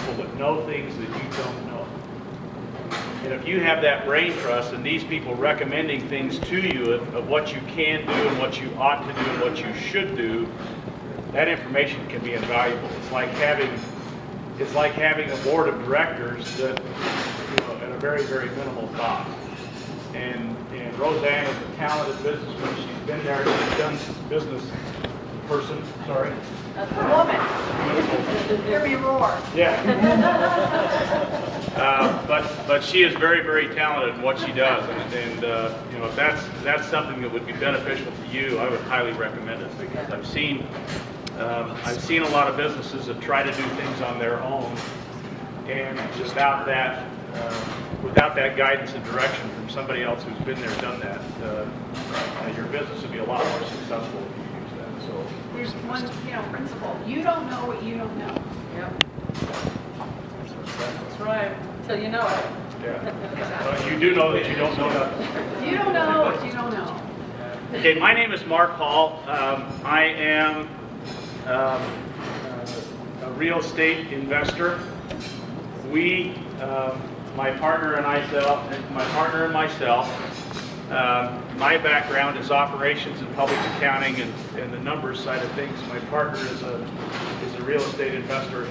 people that know things that you don't know. And if you have that brain trust and these people recommending things to you of what you can do and what you ought to do and what you should do, that information can be invaluable. It's like having a board of directors that, at a very, very minimal cost. And Roseanne is a talented businesswoman. She's been there, she's done business person, sorry. That's a woman. Hear me roar. Yeah. But she is very, very talented in what she does, and if that's something that would be beneficial to you, I would highly recommend it, because I've seen a lot of businesses that try to do things on their own, and without that guidance and direction from somebody else who's been there, done that, your business would be a lot more successful if you use that. So there's one, principle. You don't know what you don't know. Yep. That's right. Until you know it. yeah. You do know that you don't know that. You don't know what you don't know. Okay, my name is Mark Hall. I am a real estate investor. My partner and myself, my background is operations and public accounting and the numbers side of things. My partner is a real estate investor.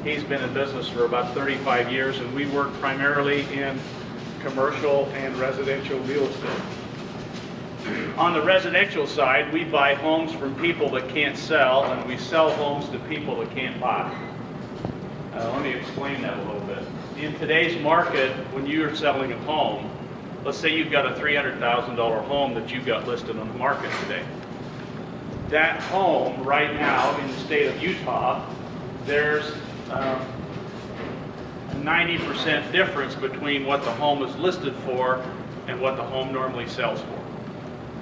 He's been in business for about 35 years, and we work primarily in commercial and residential real estate. On the residential side, we buy homes from people that can't sell, and we sell homes to people that can't buy. Let me explain that a little bit. In today's market, when you're selling a home, let's say you've got a $300,000 home that you've got listed on the market today. That home right now in the state of Utah, there's a 90% difference between what the home is listed for and what the home normally sells for.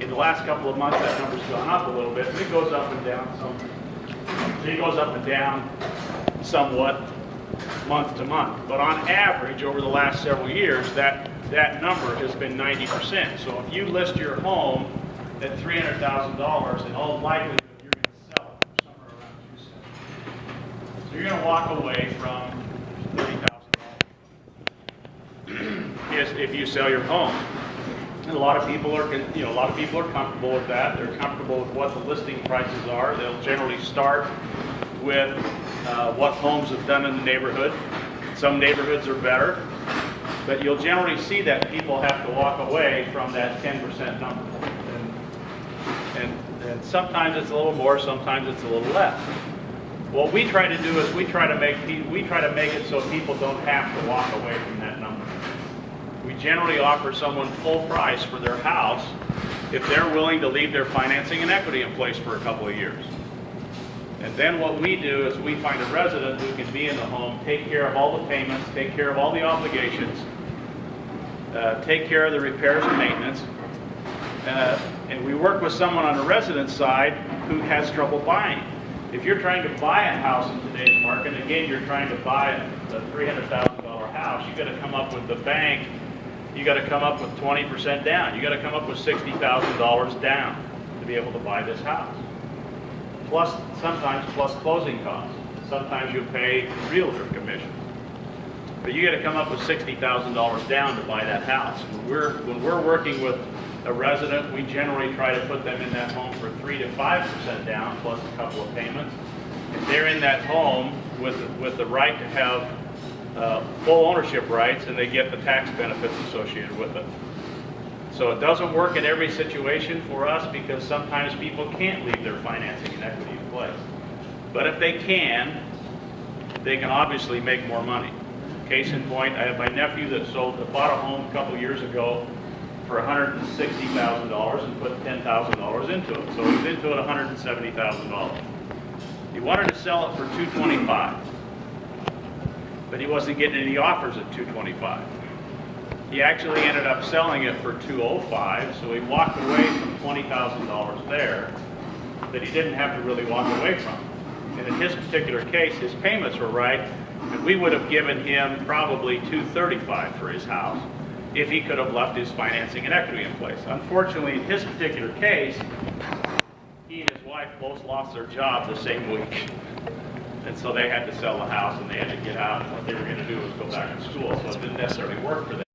In the last couple of months, that number's gone up a little bit, and it goes up and down somewhat month to month. But on average, over the last several years, that number has been 90%. So if you list your home at $300,000, in all likelihood, you're going to sell it for somewhere around $270,000. So you're going to walk away from $30,000 if you sell your home. And a lot of people are comfortable with that. They're comfortable with what the listing prices are. They'll generally start with what homes have done in the neighborhood. Some neighborhoods are better, but you'll generally see that people have to walk away from that 10% number. And sometimes it's a little more, sometimes it's a little less. What we try to do is we try to make it so people don't have to walk away from that number. We generally offer someone full price for their house if they're willing to leave their financing and equity in place for a couple of years. And then what we do is we find a resident who can be in the home, take care of all the payments, take care of all the obligations, take care of the repairs and maintenance. And we work with someone on the resident side who has trouble buying. If you're trying to buy a house in today's market, again, you're trying to buy a $300,000 house, you've got to come up with the bank, you got to come up with 20% down. You got to come up with $60,000 down to be able to buy this house. Sometimes plus closing costs. Sometimes you pay realtor commission. But you got to come up with $60,000 down to buy that house. When we're working with a resident, we generally try to put them in that home for 3 to 5% down plus a couple of payments. If they're in that home with the right to have full ownership rights, and they get the tax benefits associated with it. So it doesn't work in every situation for us because sometimes people can't leave their financing and equity in place. But if they can obviously make more money. Case in point, I have my nephew that bought a home a couple years ago for $160,000 and put $10,000 into it. So he's into it $170,000. He wanted to sell it for $225,000. But he wasn't getting any offers at $225,000. He actually ended up selling it for $205,000, so he walked away from $20,000 there that he didn't have to really walk away from. And in his particular case, his payments were right, and we would have given him probably $235,000 for his house if he could have left his financing and equity in place. Unfortunately, in his particular case, he and his wife both lost their job the same week. And so they had to sell the house and they had to get out, and what they were gonna do was go back to school, so it didn't necessarily work for them.